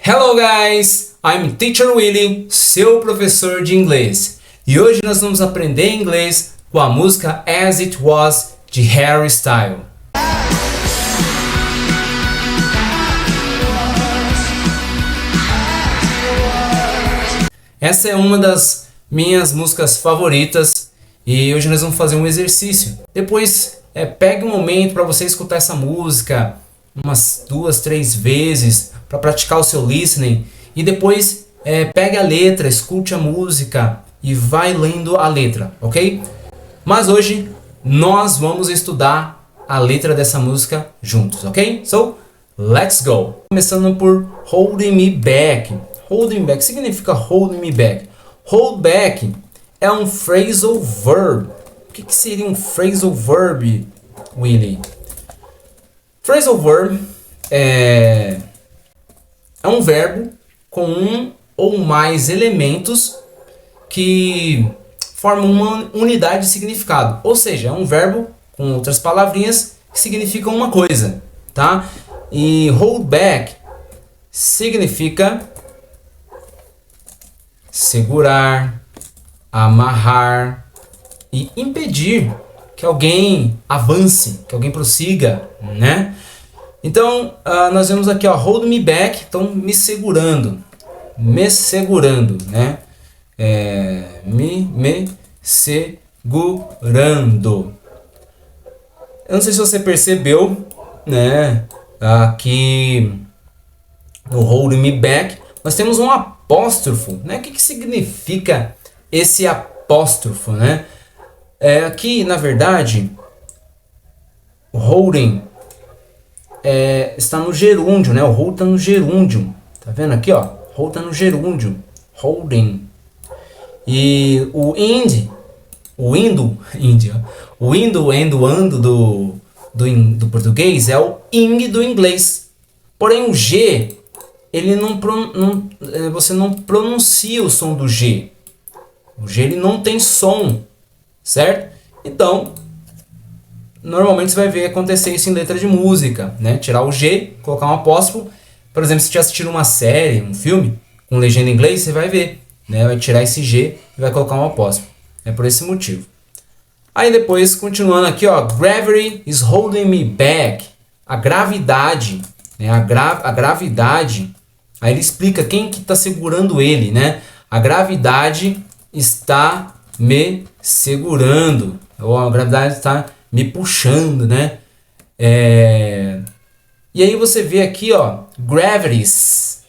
Hello guys, I'm Teacher Willie, seu professor de inglês. E hoje nós vamos aprender inglês com a música As It Was de Harry Styles. Essa é uma das minhas músicas favoritas e hoje nós vamos fazer um exercício. Depois pegue um momento para você escutar essa música umas 2, 3 vezes para praticar o seu listening e depois pegue a letra, escute a música e vai lendo a letra, ok? Mas hoje nós vamos estudar a letra dessa música juntos, ok? So, let's go! Começando por Holding Me Back. Holding back significa holding me back. Hold back é um phrasal verb. O que seria um phrasal verb, Willie? Phrasal verb é um verbo com um ou mais elementos que formam uma unidade de significado. Ou seja, é um verbo com outras palavrinhas que significam uma coisa, tá? E hold back significa segurar, amarrar e impedir que alguém avance, que alguém prossiga, né? Então, nós vemos aqui, ó, hold me back, então me segurando, né? Me segurando. Eu não sei se você percebeu, né? Aqui no hold me back, nós temos um apóstrofo, né? O que significa esse apóstrofo, né? Aqui, na verdade, o holding está no gerúndio, né? O hold está no gerúndio. Tá vendo aqui, ó? Hold está no gerúndio. Holding. E o o indo and o ando do português é o ing do inglês. Porém, o G, ele você não pronuncia o som do G. O G ele não tem som, certo? Então, normalmente você vai ver acontecer isso em letra de música, né? Tirar o G, colocar um apóstrofo. Por exemplo, se você assistir uma série, um filme, com legenda em inglês, você vai ver, né? Vai tirar esse G e vai colocar um apóstrofo. É por esse motivo. Aí depois, continuando aqui, ó, gravity is holding me back. A gravidade, né? A gravidade. Aí ele explica quem que está segurando ele, né? A gravidade está me segurando. Ou a gravidade está me puxando, né? E aí você vê aqui, ó, gravities.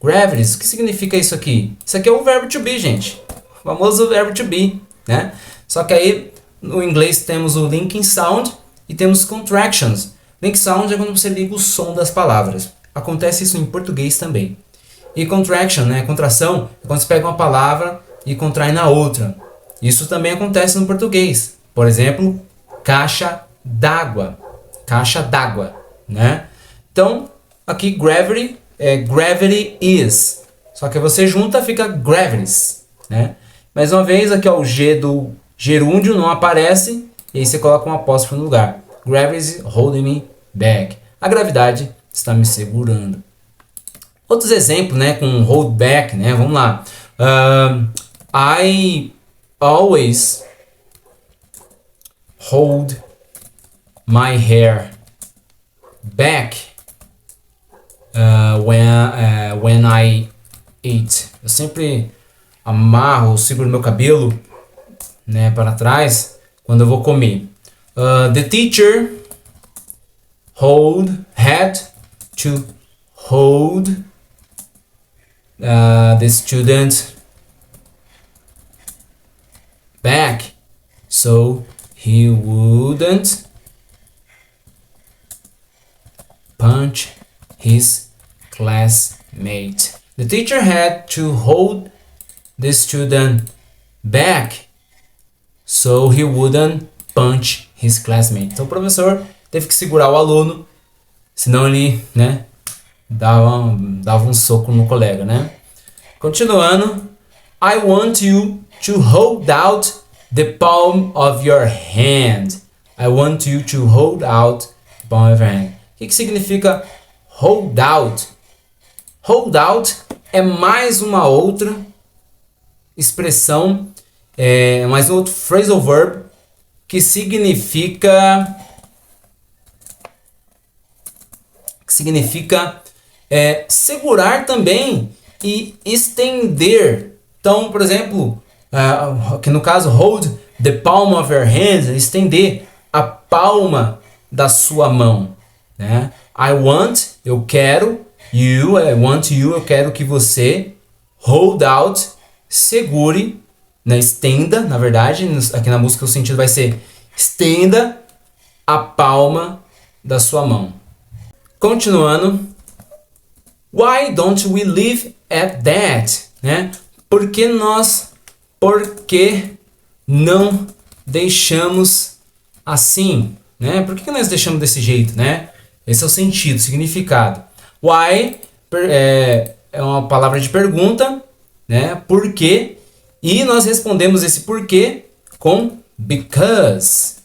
Gravities, o que significa isso aqui? Isso aqui é o verbo to be, gente. O famoso verbo to be, né? Só que aí no inglês temos o linking sound e temos contractions. Link sound é quando você liga o som das palavras. Acontece isso em português também. E contraction, né? Contração é quando você pega uma palavra e contrai na outra. Isso também acontece no português. Por exemplo, caixa d'água. Caixa d'água, né? Então, aqui gravity é gravity is. Só que você junta, fica gravities, né? Mais uma vez, aqui ó, o G do gerúndio não aparece. E aí você coloca um apóstrofo no lugar. Gravity is holding me back. A gravidade está me segurando. Outros exemplos, né, com hold back, né? Vamos lá. I always hold my hair back when I eat. Eu sempre amarro ou seguro meu cabelo, né, para trás quando eu vou comer. The teacher had to hold the student back so he wouldn't punch his classmate. The teacher had to hold the student back so he wouldn't punch his classmate. Então o professor teve que segurar o aluno, senão ele, né, dava um soco no colega, né? Continuando. I want you to hold out the palm of your hand. I want you to hold out the palm of your hand. O que significa hold out? Hold out é mais uma outra expressão, mais um outro phrasal verb que significa segurar também e estender. Então, por exemplo, aqui no caso, hold the palm of your hand, estender a palma da sua mão, né? I want, eu quero, you, I want you, eu quero que você, hold out, segure, né? Estenda, na verdade, aqui na música o sentido vai ser estenda a palma da sua mão. Continuando, why don't we leave at that? Né? Por que não deixamos assim? Né? Por que nós deixamos desse jeito? Né? Esse é o sentido, o significado. Why é uma palavra de pergunta, né? Por quê? E nós respondemos esse porquê com because.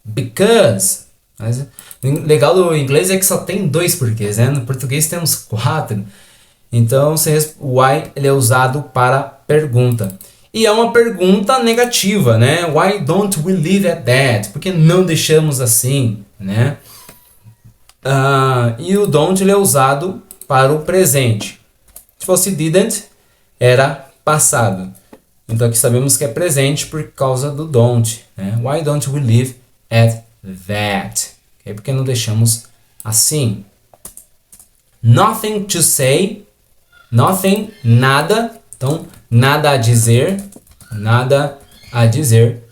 Because. Mas o legal do inglês é que só tem 2 porquês, né? No português temos 4. Então, o why ele é usado para pergunta. E é uma pergunta negativa, né? Why don't we leave at that? Por que não deixamos assim, né? E o don't ele é usado para o presente. Se fosse didn't, era passado. Então aqui sabemos que é presente por causa do don't, né? Why don't we leave at that? Okay? Porque não deixamos assim. Nothing to say. Nothing, nada. Então, nada a dizer. Nada a dizer.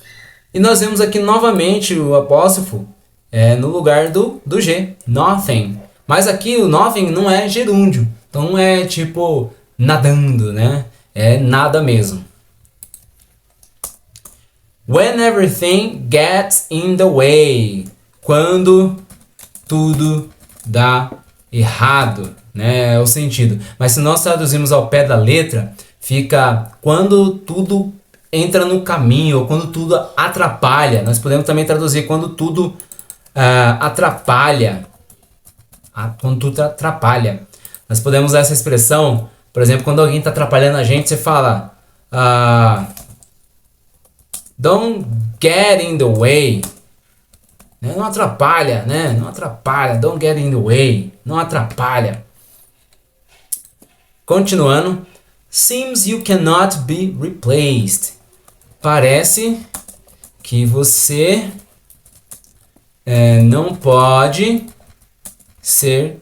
E nós vemos aqui novamente o apóstrofo no lugar do G. Nothing. Mas aqui o nothing não é gerúndio. Então não é tipo nadando, né? É nada mesmo. When everything gets in the way. Quando tudo dá errado, né? É o sentido. Mas se nós traduzirmos ao pé da letra, fica quando tudo entra no caminho, ou quando tudo atrapalha. Nós podemos também traduzir quando tudo atrapalha. Quando tudo atrapalha. Nós podemos usar essa expressão, por exemplo, quando alguém está atrapalhando a gente, você fala don't get in the way. Não atrapalha, né? Não atrapalha. Don't get in the way. Não atrapalha. Continuando. Seems you cannot be replaced. Parece que você não pode ser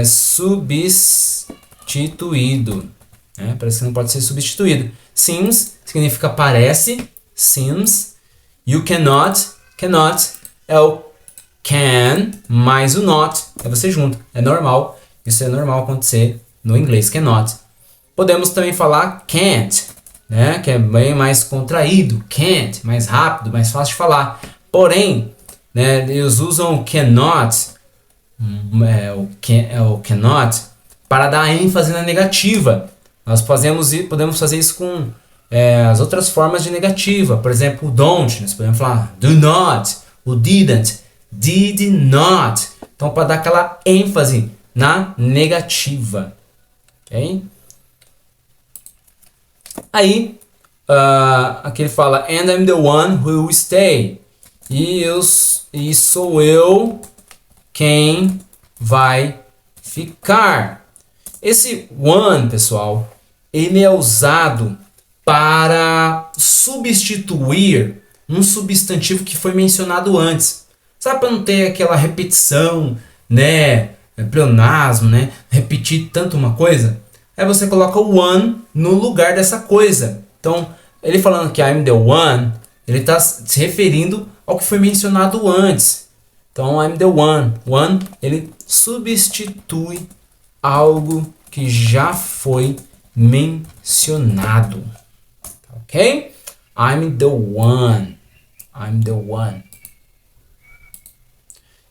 substituído. Parece que não pode ser substituído. Seems significa parece. Seems. You cannot. Cannot é o can mais o not. É você junto. É normal. Isso é normal acontecer no inglês. Cannot. Podemos também falar can't, né? Que é bem mais contraído. Can't, mais rápido, mais fácil de falar. Porém, né, eles usam o cannot, o cannot, para dar ênfase na negativa. Nós podemos fazer isso com as outras formas de negativa. Por exemplo, o don't, nós podemos falar do not, o didn't, did not. Então, para dar aquela ênfase na negativa. Ok? Aí, aqui ele fala, and I'm the one who will stay. E sou eu quem vai ficar. Esse one, pessoal, ele é usado para substituir um substantivo que foi mencionado antes. Sabe, para não ter aquela repetição, né? Pleonasmo, né? Repetir tanto uma coisa. Aí você coloca o one no lugar dessa coisa. Então, ele falando que I'm the one, ele está se referindo ao que foi mencionado antes. Então, I'm the one. One, ele substitui algo que já foi mencionado. Ok? I'm the one. I'm the one.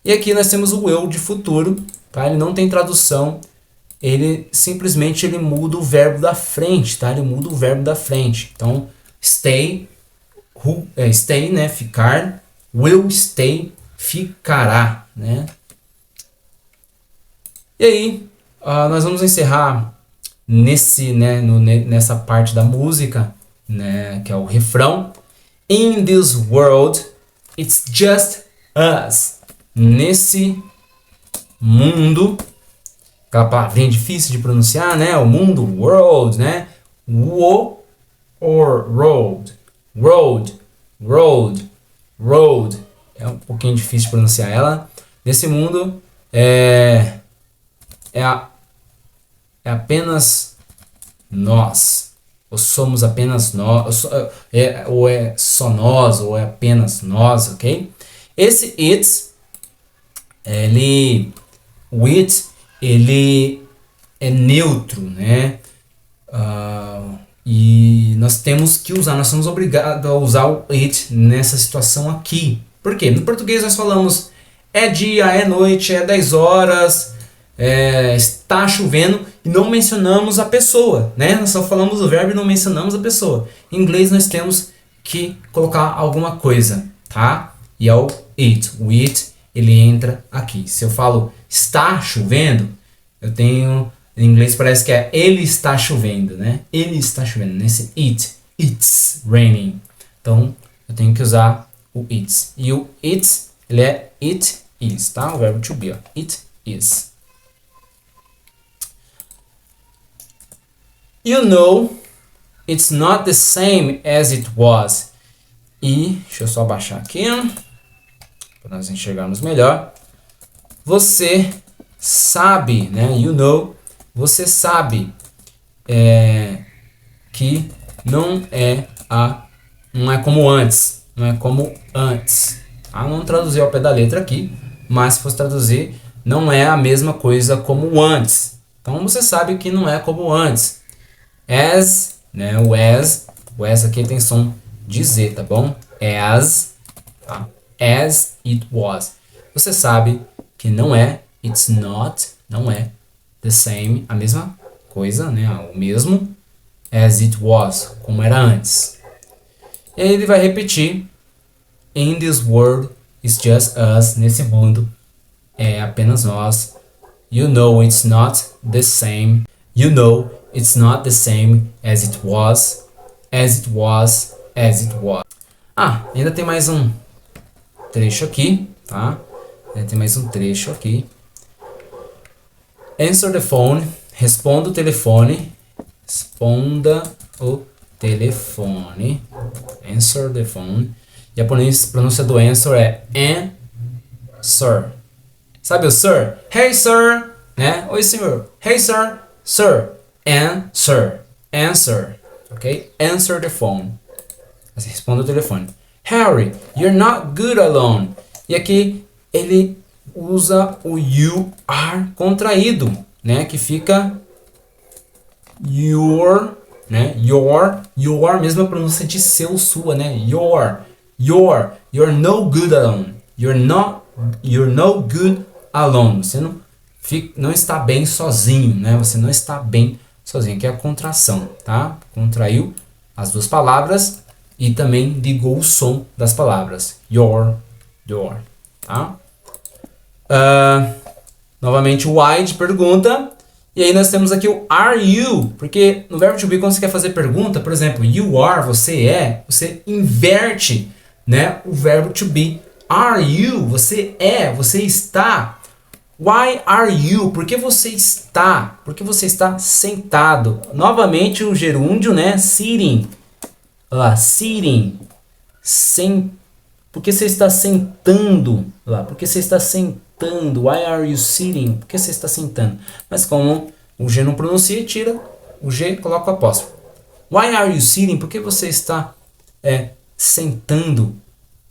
E aqui nós temos o eu de futuro. Tá? Ele não tem tradução. Ele simplesmente muda o verbo da frente, tá? Ele muda o verbo da frente. Então, stay, stay, né? Ficar. Will stay, ficará, né? E aí, nós vamos encerrar nessa parte da música, né, que é o refrão. In this world, it's just us. Nesse mundo, aquela palavrinha difícil de pronunciar, né? O mundo, world, né? Wo or road, road, road, road. É um pouquinho difícil de pronunciar ela. Nesse mundo é apenas nós. Ou somos apenas nós. Ou é só nós, ou é apenas nós, ok? Esse it's, o it, ele é neutro, né? E nós temos que usar, nós somos obrigados a usar o it nessa situação aqui. Por quê? No português nós falamos é dia, é noite, é 10 horas, está chovendo e não mencionamos a pessoa, né? Nós só falamos o verbo e não mencionamos a pessoa. Em inglês nós temos que colocar alguma coisa, tá? E é o it. O it, ele entra aqui. Se eu falo está chovendo, eu tenho... Em inglês parece que é ele está chovendo, né? Ele está chovendo. Nesse it's raining. Então, eu tenho que usar o it's. E o it's, ele é it is, tá? O verbo to be, ó. It is. You know, it's not the same as it was. E, deixa eu só abaixar aqui, para nós enxergarmos melhor. Você sabe, né? You know, você sabe que não é como antes. Não é como antes. Não traduzi ao pé da letra aqui, mas se fosse traduzir, não é a mesma coisa como antes. Então você sabe que não é como antes. As, né? O as aqui tem som de Z, tá bom? As, tá? As it was. Você sabe que não é, it's not, não é the same, a mesma coisa, né? O mesmo, as it was, como era antes. E aí ele vai repetir, in this world, it's just us, nesse mundo, é apenas nós. You know it's not the same. You know it's not the same as it was, as it was, as it was. Ainda tem mais um trecho aqui, tá? Tem mais um trecho aqui. Answer the phone. Responda o telefone. Responda o telefone. Answer the phone. E a pronúncia do answer é answer. Sabe o sir? Hey sir, né? Oi senhor. Hey sir, sir. Answer. Answer. Ok? Answer the phone. Assim, responda o telefone. Harry, you're not good alone. E aqui ele usa o you are contraído, né? Que fica your, né? Your, mesma pronúncia de seu, sua, né? You're no good alone. You're no good alone. Você não está bem sozinho, né? Você não está bem sozinho, que é a contração, tá? Contraiu as duas palavras e também ligou o som das palavras. Your, tá? Novamente o why de pergunta. E aí nós temos aqui o are you, porque no verbo to be, quando você quer fazer pergunta, por exemplo, you are, você inverte, né, o verbo to be. Are you, você está. Why are you? Por que você está? Por que você está sentado? Novamente o gerúndio, né? Sitting. Olha lá, sitting. Por que você está sentando? Olha lá, por que você está sentando? Why are you sitting? Por que você está sentando? Mas como o G não pronuncia, tira o G e coloca o apóstrofo. Why are you sitting? Por que você está sentando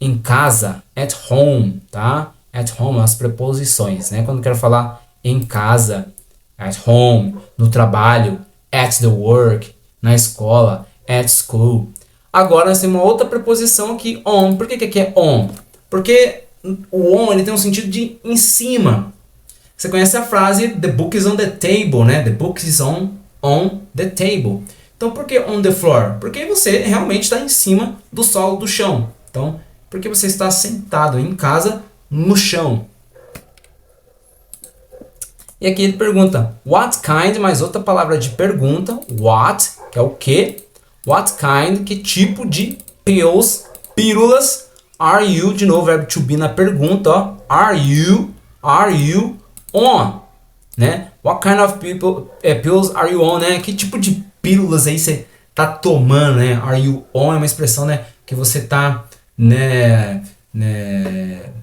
em casa? At home, tá? At home, as preposições, né? Quando eu quero falar em casa, at home, no trabalho, at the work, na escola, at school. Agora nós temos uma outra preposição aqui, on. Por que aqui é on? Porque o on, ele tem um sentido de em cima. Você conhece a frase the book is on the table, né? The book is on the table. Então por que on the floor? Porque você realmente está em cima do solo, do chão. Então, porque você está sentado em casa no chão. E aqui ele pergunta, what kind, mais outra palavra de pergunta, what, que é o que, what kind, que tipo de pills, pílulas, are you, de novo, verbo to be na pergunta, ó, are you on, né? What kind of pills are you on, né? Que tipo de pílulas aí você tá tomando, né? Are you on é uma expressão, né, que você tá,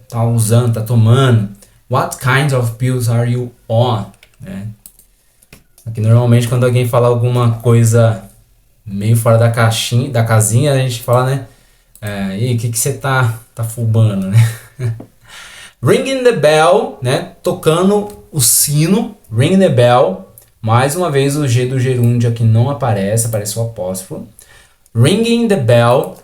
tá usando, tá tomando. What kinds of pills are you on, né? Aqui normalmente quando alguém fala alguma coisa meio fora da caixinha, da casinha, a gente fala, né? E aí, o que você tá fubando, né? Ringing the bell, né? Tocando o sino, ring the bell. Mais uma vez o G do gerúndio aqui não aparece, aparece o apóstrofo. Ringing the bell.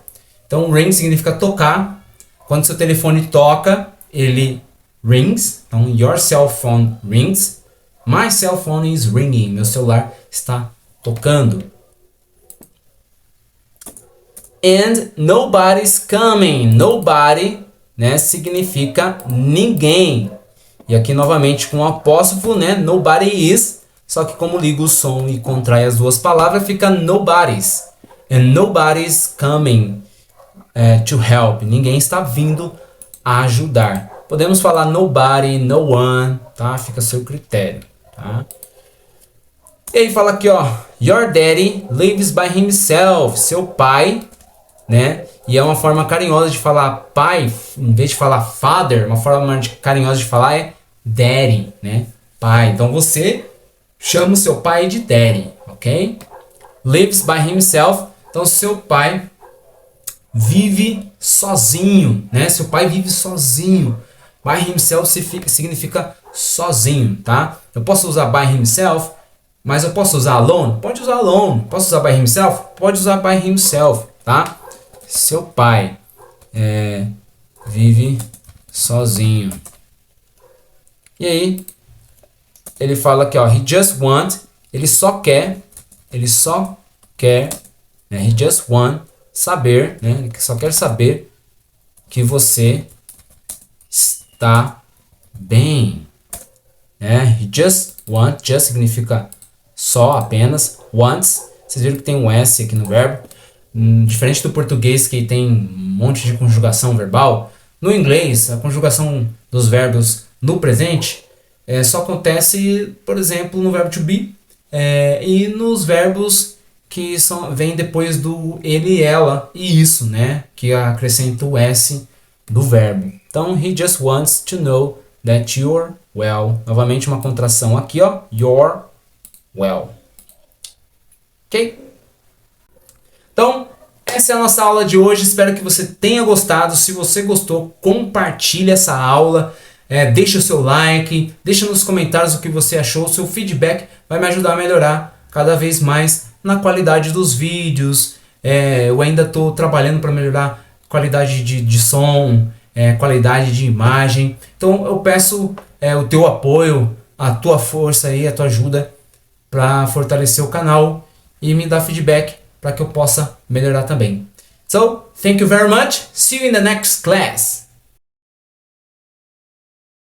Então ring significa tocar. Quando seu telefone toca, ele rings. Então your cell phone rings. My cell phone is ringing. Meu celular está tocando. And nobody's coming. Nobody, né, significa ninguém. E aqui novamente com o apóstrofo, né? Nobody is. Só que como liga o som e contrai as duas palavras, fica nobody's. And nobody's coming to help. Ninguém está vindo a ajudar. Podemos falar nobody, no one, tá? Fica a seu critério, tá? E aí fala aqui, ó. Your daddy lives by himself. Seu pai, né? E é uma forma carinhosa de falar pai, em vez de falar father, uma forma carinhosa de falar é daddy, né? Pai. Então você chama o seu pai de daddy, ok? Lives by himself. Então seu pai vive sozinho, né? Seu pai vive sozinho. By himself significa sozinho, tá? Eu posso usar by himself, mas eu posso usar alone? Pode usar alone. Posso usar by himself? Pode usar by himself, tá? Seu pai vive sozinho. E aí, ele fala aqui, ó, he just want, ele só quer, né, he just want, saber, né, ele só quer saber que você está bem, né, he just want, just significa só, apenas, wants, vocês viram que tem um S aqui no verbo, diferente do português que tem um monte de conjugação verbal, no inglês, a conjugação dos verbos no presente só acontece, por exemplo, no verbo to be e nos verbos que vêm depois do ele e ela e isso, né? Que acrescenta o S do verbo. Então, he just wants to know that you're well. Novamente uma contração aqui, ó. You're well. Ok? Então, essa é a nossa aula de hoje. Espero que você tenha gostado. Se você gostou, compartilhe essa aula. Deixe o seu like, deixe nos comentários o que você achou. O seu feedback vai me ajudar a melhorar cada vez mais na qualidade dos vídeos. Eu ainda estou trabalhando para melhorar a qualidade de som, qualidade de imagem. Então eu peço o teu apoio, a tua força e a tua ajuda para fortalecer o canal e me dar feedback para que eu possa melhorar também. So, thank you very much. See you in the next class.